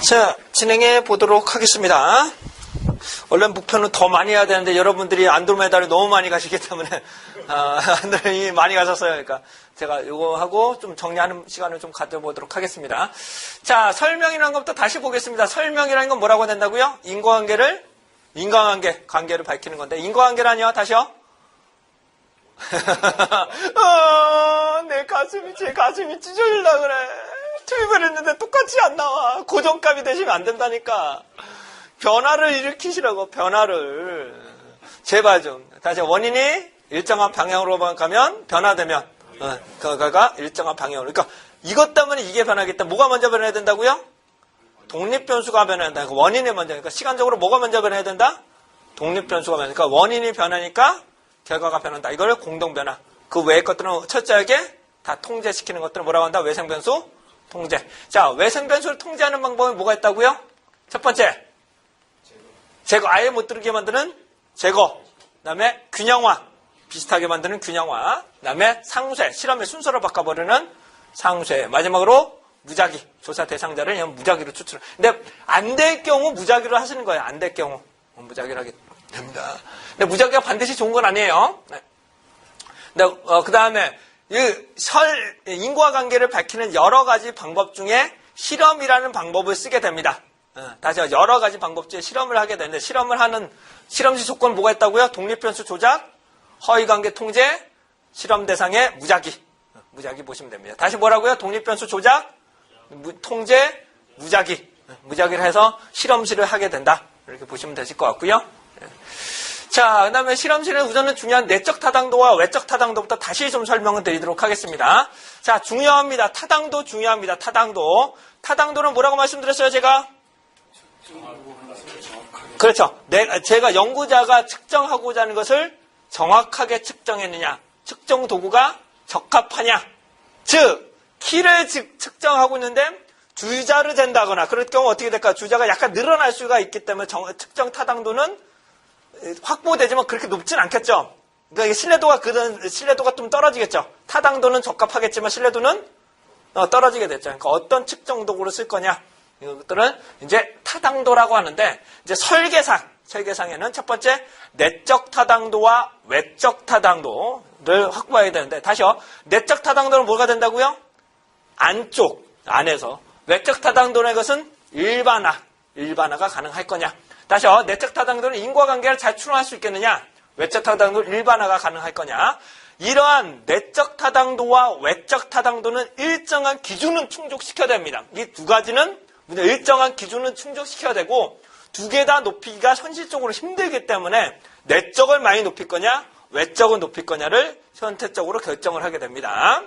자, 진행해 보도록 하겠습니다. 원래 목표는 더 많이 해야 되는데 여러분들이 안드로메다를 너무 많이 가시기 때문에 안드로메다를 많이 가셨어요. 그러니까 제가 이거 하고 좀 정리하는 시간을 좀 가져보도록 하겠습니다. 자, 설명이라는 것부터 다시 보겠습니다. 설명이라는 건 뭐라고 된다고요? 관계를 밝히는 건데 인과관계라니요? 다시요? 내 가슴이 찢어질라 그래. 투입을 했는데 똑같이 안 나와. 고정값이 되시면 안 된다니까. 변화를 일으키시라고, 변화를. 제발 좀. 다시 원인이 일정한 방향으로 가면 변화되면, 그가 일정한 방향으로. 그러니까 이것 때문에 이게 변하겠다. 뭐가 먼저 변해야 된다고요? 독립변수가 변해야 된다. 원인이 먼저. 그러니까 시간적으로 뭐가 먼저 변해야 된다? 독립변수가 변하니까 원인이 변하니까 결과가 변한다. 이걸 공동변화. 그 외의 것들은 철저하게 다 통제시키는 것들은 뭐라고 한다? 외생변수 통제. 자, 외생변수를 통제하는 방법이 뭐가 있다고요? 첫 번째, 제거. 아예 못 들게 만드는 제거. 그 다음에 균형화. 비슷하게 만드는 균형화. 그 다음에 상쇄. 실험의 순서를 바꿔버리는 상쇄. 마지막으로 무작위. 조사 대상자를 그냥 무작위로 추출. 근데 안 될 경우 무작위로 하시는 거예요. 안 될 경우. 무작위로 하게 됩니다. 근데 무작위가 반드시 좋은 건 아니에요. 네. 그 다음에 인과관계를 밝히는 여러 가지 방법 중에 실험이라는 방법을 쓰게 됩니다. 다시 여러 가지 방법 중에 실험을 하게 되는데 실험을 하는 실험시 조건은 뭐가 있다고요? 독립변수 조작, 허위관계 통제, 실험 대상의 무작위 보시면 됩니다. 다시 뭐라고요? 독립변수 조작, 통제, 무작위를 해서 실험실을 하게 된다. 이렇게 보시면 되실 것 같고요. 자, 그 다음에 실험실은 우선은 중요한 내적 타당도와 외적 타당도부터 다시 좀 설명을 드리도록 하겠습니다. 자, 중요합니다. 타당도 중요합니다. 타당도는 뭐라고 말씀드렸어요, 제가? 그렇죠. 제가 연구자가 측정하고자 하는 것을 정확하게 측정했느냐, 측정 도구가 적합하냐. 즉, 키를 측정하고 있는데 주자를 잰다거나 그럴 경우 어떻게 될까? 주자가 약간 늘어날 수가 있기 때문에 측정 타당도는 확보되지만 그렇게 높진 않겠죠. 그러니까 신뢰도가 좀 떨어지겠죠. 타당도는 적합하겠지만 신뢰도는 떨어지게 됐죠. 그러니까 어떤 측정 도구를 쓸 거냐. 이것들은 이제 타당도라고 하는데 이제 설계상에는 첫 번째 내적 타당도와 외적 타당도를 확보해야 되는데 다시요. 내적 타당도는 뭐가 된다고요? 안에서. 외적 타당도는 이것은 일반화가 가능할 거냐. 다시요. 내적 타당도는 인과관계를 잘 추론할 수 있겠느냐. 외적 타당도는 일반화가 가능할 거냐. 이러한 내적 타당도와 외적 타당도는 일정한 기준은 충족시켜야 됩니다. 이 두 가지는 일정한 기준은 충족시켜야 되고 두 개 다 높이기가 현실적으로 힘들기 때문에 내적을 많이 높일 거냐 외적을 높일 거냐를 선택적으로 결정을 하게 됩니다.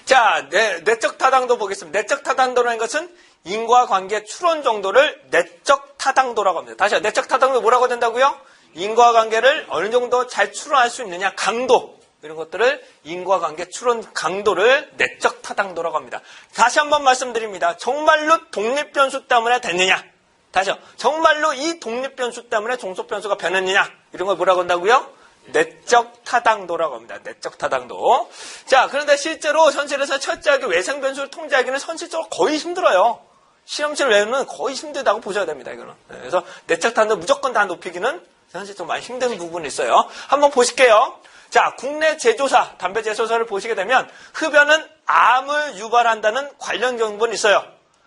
자, 내적 타당도 보겠습니다. 내적 타당도라는 것은 인과관계 추론 정도를 내적 타당도라고 합니다. 다시요. 내적 타당도 뭐라고 된다고요? 인과관계를 어느 정도 잘 추론할 수 있느냐, 강도. 이런 것들을 인과관계 추론 강도를 내적 타당도라고 합니다. 다시 한번 말씀드립니다. 정말로 독립변수 때문에 됐느냐? 다시요. 정말로 이 독립변수 때문에 종속변수가 변했느냐? 이런 걸 뭐라고 한다고요? 내적 타당도라고 합니다. 내적 타당도. 자, 그런데 실제로 현실에서 철저하게 외생변수를 통제하기는 현실적으로 거의 힘들어요. 실험실 외에는 거의 힘들다고 보셔야 됩니다. 이거는. 그래서 내적 타당도 무조건 다 높이기는 현실적으로 많이 힘든 부분이 있어요. 한번 보실게요. 자, 국내 제조사, 담배 제조사를 보시게 되면 흡연은 암을 유발한다는 관련 정보는 있어요.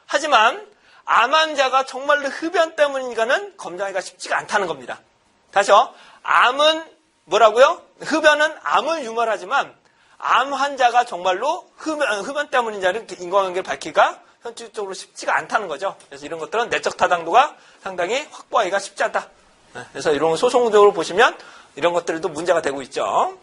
하지만 암 환자가 정말로 흡연 때문인가는 검증하기가 쉽지가 않다는 겁니다. 다시요. 암은 뭐라고요? 흡연은 암을 유발하지만 암 환자가 정말로 흡연 때문인지는 인과관계를 밝히기가 현실적으로 쉽지가 않다는 거죠. 그래서 이런 것들은 내적 타당도가 상당히 확보하기가 쉽지 않다. 그래서 이런 소송적으로 보시면 이런 것들도 문제가 되고 있죠.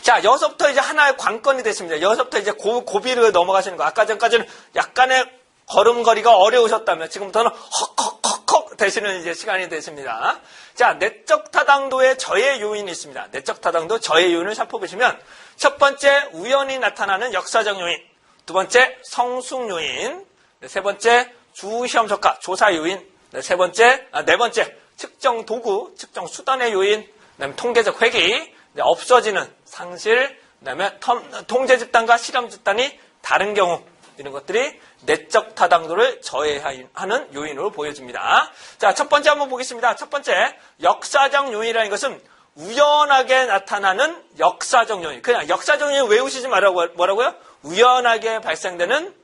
자, 여기서부터 이제 하나의 관건이 됐습니다. 여기서부터 이제 고비를 넘어가시는 거. 아까 전까지는 약간의 걸음걸이가 어려우셨다면 지금부터는 헉헉헉헉 되시는 이제 시간이 됐습니다. 자, 내적 타당도의 저해 요인이 있습니다. 내적 타당도 저해 요인을 살펴보시면 첫 번째 우연히 나타나는 역사적 요인, 두 번째 성숙 요인, 세 번째 주시험 적합 조사 요인, 네 번째 측정 도구, 측정 수단의 요인, 그다음에 통계적 회귀, 없어지는 상실, 그다음에 통제 집단과 실험 집단이 다른 경우 이런 것들이 내적 타당도를 저해하는 요인으로 보여집니다. 자, 첫 번째 한번 보겠습니다. 첫 번째, 역사적 요인이라는 것은 우연하게 나타나는 역사적 요인. 그냥 역사적 요인 외우시지 말라고, 뭐라고요? 우연하게 발생되는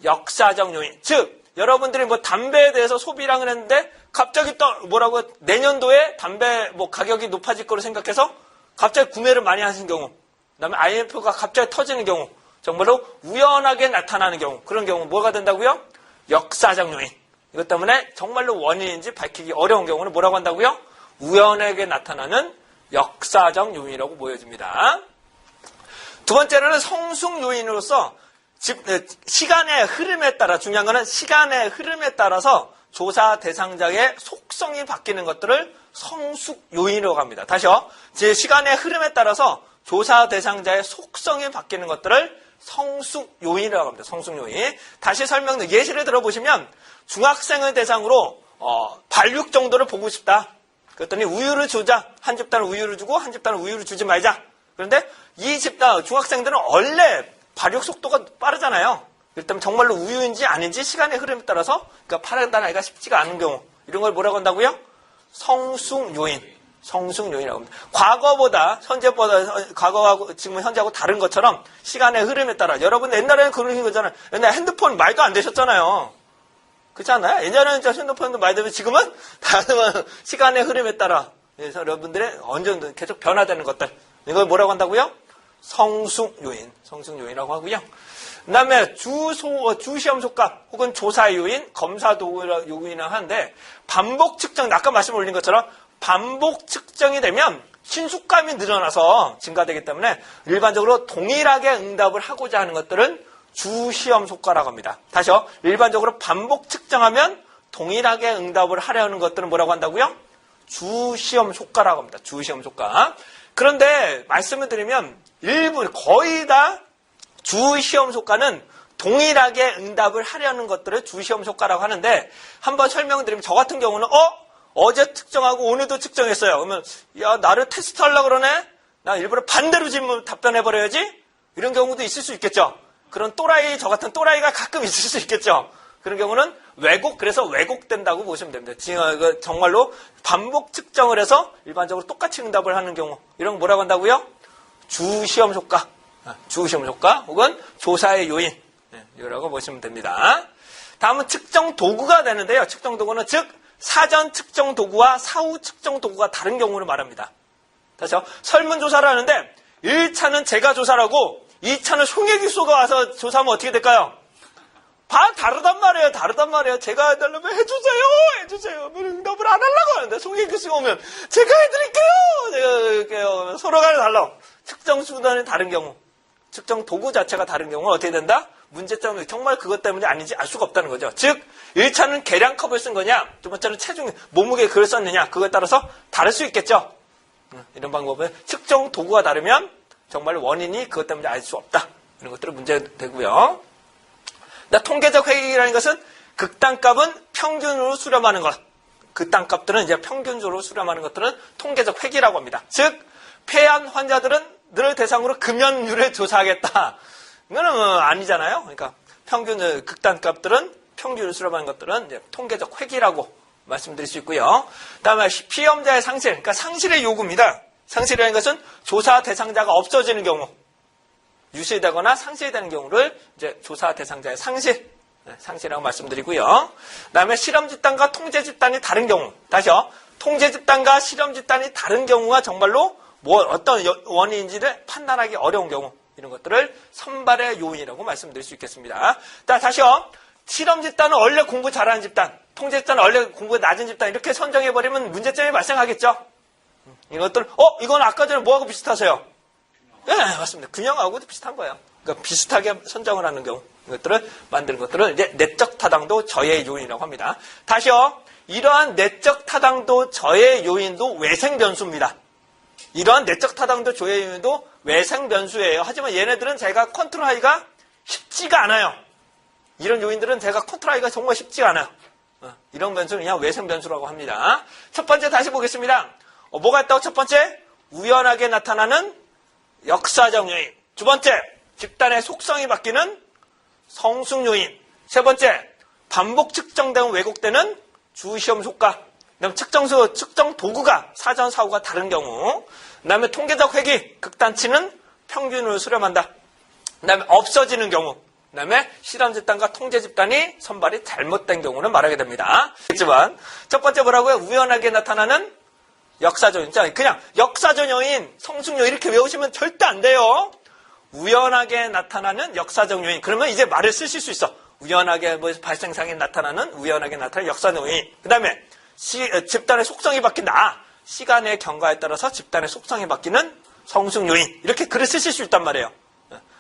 역사적 요인. 즉, 여러분들이 뭐 담배에 대해서 소비량을 했는데 갑자기 또 뭐라고 내년도에 담배 뭐 가격이 높아질 거로 생각해서 갑자기 구매를 많이 하신 경우, 그다음에 IMF가 갑자기 터지는 경우, 정말로 우연하게 나타나는 경우, 그런 경우 뭐가 된다고요? 역사적 요인. 이것 때문에 정말로 원인인지 밝히기 어려운 경우는 뭐라고 한다고요? 우연하게 나타나는 역사적 요인이라고 보여집니다. 두 번째로는 성숙 요인으로서 시간의 흐름에 따라, 중요한 거는 시간의 흐름에 따라서 조사 대상자의 속성이 바뀌는 것들을 성숙 요인이라고 합니다. 다시요. 시간의 흐름에 따라서 조사 대상자의 속성이 바뀌는 것들을 성숙 요인이라고 합니다. 성숙 요인. 다시 설명, 예시를 들어보시면 중학생을 대상으로 발육 정도를 보고 싶다. 그랬더니 우유를 주자. 한 집단은 우유를 주고 한 집단은 우유를 주지 말자. 그런데 이 집단 중학생들은 원래 발육 속도가 빠르잖아요. 그렇기 때문에 정말로 우유인지 아닌지 시간의 흐름에 따라서 그러니까 판단하기가 쉽지가 않은 경우, 이런 걸 뭐라고 한다고요? 성숙 요인. 성숙 요인이라고 합니다. 과거보다 과거하고 지금 현재하고 다른 것처럼 시간의 흐름에 따라, 여러분 옛날에는 그런 거잖아요. 옛날에 핸드폰 말도 안 되셨잖아요. 그렇지 않나요? 예전에는 핸드폰도 많이 되면 지금은 다른 시간의 흐름에 따라, 그래서 여러분들의 언제든 계속 변화되는 것들, 이걸 뭐라고 한다고요? 성숙 요인, 성숙 요인이라고 하고요. 그 다음에 주시험 속값 혹은 조사 요인, 검사 도구 요인이라고 하는데, 반복 측정, 아까 말씀 올린 것처럼 반복 측정이 되면 신속감이 늘어나서 증가되기 때문에 일반적으로 동일하게 응답을 하고자 하는 것들은 주시험 효과라고 합니다. 다시요. 일반적으로 반복 측정하면 동일하게 응답을 하려는 것들은 뭐라고 한다고요? 주시험 효과라고 합니다. 주시험 효과. 그런데 말씀을 드리면 거의 다 주시험 효과는 동일하게 응답을 하려는 것들을 주시험 효과라고 하는데, 한번 설명드리면 저 같은 경우는 어제 측정하고 오늘도 측정했어요. 그러면 야, 나를 테스트하려고 그러네? 나 일부러 반대로 질문 답변해버려야지? 이런 경우도 있을 수 있겠죠. 그런 저 같은 또라이가 가끔 있을 수 있겠죠. 그런 경우는 그래서 왜곡된다고 보시면 됩니다. 정말로 반복 측정을 해서 일반적으로 똑같이 응답을 하는 경우, 이런 거 뭐라고 한다고요? 주시험 효과. 주시험 효과 혹은 조사의 요인. 이라고 보시면 됩니다. 다음은 측정 도구가 되는데요. 측정 도구는 즉 사전 측정 도구와 사후 측정 도구가 다른 경우를 말합니다. 다시요. 설문조사를 하는데 1차는 제가 조사를 하고 2차는 송혜교수가 와서 조사하면 어떻게 될까요? 다르단 말이에요. 제가 해달라면 해주세요. 응답을 안 하려고 하는데 송혜교수가 오면 제가 해드릴게요. 서로가 달라. 측정 수단이 다른 경우, 측정 도구 자체가 다른 경우 어떻게 된다? 문제점은 정말 그것 때문에 아닌지 알 수가 없다는 거죠. 즉 1차는 계량컵을 쓴 거냐, 두 번째는 체중, 몸무게에 그걸 썼느냐, 그거에 따라서 다를 수 있겠죠. 이런 방법은 측정 도구가 다르면 정말 원인이 그것 때문에 알 수 없다. 이런 것들은 문제되고요. 통계적 회계라는 것은 극단값은 평균으로 수렴하는 것. 극단값들은 이제 평균적으로 수렴하는 것들은 통계적 회계라고 합니다. 즉 폐암 환자들을 대상으로 금연율을 조사하겠다. 이거는 아니잖아요. 그러니까 극단값들은 평균을 수렴하는 것들은 이제 통계적 회계라고 말씀드릴 수 있고요. 다음에 피험자의 상실, 그러니까 상실의 요구입니다. 상실이라는 것은 조사 대상자가 없어지는 경우, 유실되거나 상실되는 경우를 이제 조사 대상자의 상실이라고 말씀드리고요. 그다음에 실험 집단과 통제 집단이 다른 경우, 다시요. 통제 집단과 실험 집단이 다른 경우가 정말로 어떤 원인인지를 판단하기 어려운 경우, 이런 것들을 선발의 요인이라고 말씀드릴 수 있겠습니다. 다시요. 실험 집단은 원래 공부 잘하는 집단, 통제 집단은 원래 공부가 낮은 집단, 이렇게 선정해버리면 문제점이 발생하겠죠. 이것들, 이건 아까 전에 뭐하고 비슷하세요? 네, 맞습니다. 균형하고도 비슷한 거예요. 그러니까 비슷하게 선정을 하는 경우, 이것들을 만드는 것들을 이제 내적 타당도 저해 요인이라고 합니다. 다시요. 이러한 내적 타당도 저해 요인도 외생 변수입니다. 이러한 내적 타당도 저해 요인도 외생 변수예요. 하지만 얘네들은 제가 컨트롤하기가 쉽지가 않아요. 이런 요인들은 제가 컨트롤하기가 정말 쉽지가 않아요. 이런 변수는 그냥 외생 변수라고 합니다. 첫 번째 다시 보겠습니다. 뭐가 있다고? 첫 번째, 우연하게 나타나는 역사적 요인. 두 번째, 집단의 속성이 바뀌는 성숙 요인. 세 번째, 반복 측정되면 왜곡되는 주시험 효과. 그다음 측정 도구가 사전 사고가 다른 경우. 그다음에 통계적 회귀, 극단치는 평균을 수렴한다. 그다음에 없어지는 경우. 그다음에 실험 집단과 통제 집단이 선발이 잘못된 경우는 말하게 됩니다. 그렇지만 첫 번째 뭐라고요? 우연하게 나타나는 역사적 요인. 자, 그냥 역사적 요인, 성숙 요인 이렇게 외우시면 절대 안 돼요. 우연하게 나타나는 역사적 요인. 그러면 이제 말을 쓰실 수 있어. 우연하게 발생상에 나타나는 우연하게 나타나는 역사적 요인. 그다음에 집단의 속성이 바뀐다. 시간의 경과에 따라서 집단의 속성이 바뀌는 성숙 요인. 이렇게 글을 쓰실 수 있단 말이에요.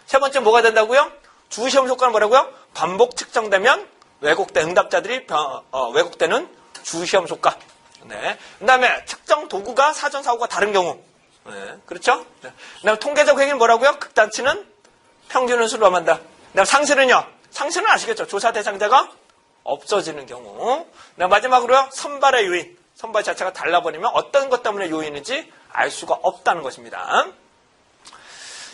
세 번째 뭐가 된다고요? 주시험 효과는 뭐라고요? 반복 측정되면 응답자들이 왜곡되는 주시험 효과. 네. 그 다음에 측정 도구가 사전 사고가 다른 경우. 네. 그렇죠? 네. 그 다음에 통계적 행위는 뭐라고요? 극단치는 평균을 수렴한다. 그 다음 상실은요? 상실은 아시겠죠? 조사 대상자가 없어지는 경우. 그 다음 마지막으로요? 선발의 요인. 선발 자체가 달라버리면 어떤 것 때문에 요인인지 알 수가 없다는 것입니다.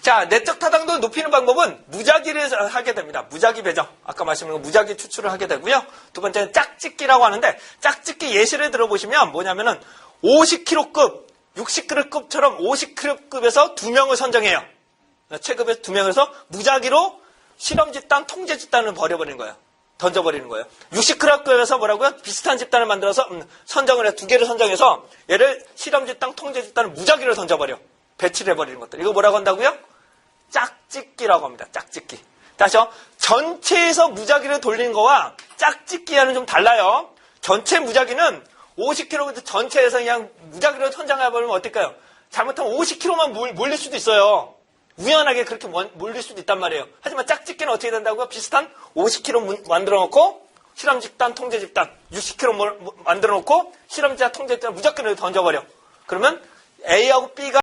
자, 내적 타당도 높이는 방법은 무작위를 하게 됩니다. 무작위 배정. 아까 말씀드린 무작위 추출을 하게 되고요. 두 번째는 짝짓기라고 하는데 짝짓기 예시를 들어보시면 뭐냐면은 50kg급, 60kg급처럼 50kg급에서 2명을 선정해요. 체급에서 2명에서 무작위로 실험 집단, 통제 집단을 버려버리는 거예요. 던져버리는 거예요. 60kg급에서 뭐라고요? 비슷한 집단을 만들어서 선정을 해. 2개를 선정해서 얘를 실험 집단, 통제 집단을 무작위로 던져버려. 배치를 해버리는 것들. 이거 뭐라고 한다고요? 짝짓기라고 합니다. 짝짓기. 다시요. 전체에서 무작위를 돌리는 거와 짝짓기와는 좀 달라요. 전체 무작위는 50kg 전체에서 그냥 무작위로 선정해버리면 어떨까요? 잘못하면 50kg만 몰릴 수도 있어요. 우연하게 그렇게 몰릴 수도 있단 말이에요. 하지만 짝짓기는 어떻게 된다고요? 비슷한 50kg 만들어 놓고 실험 집단, 통제 집단 60kg 만들어 놓고 실험 집단, 통제 집단 무작위로 던져버려. 그러면 A하고 B가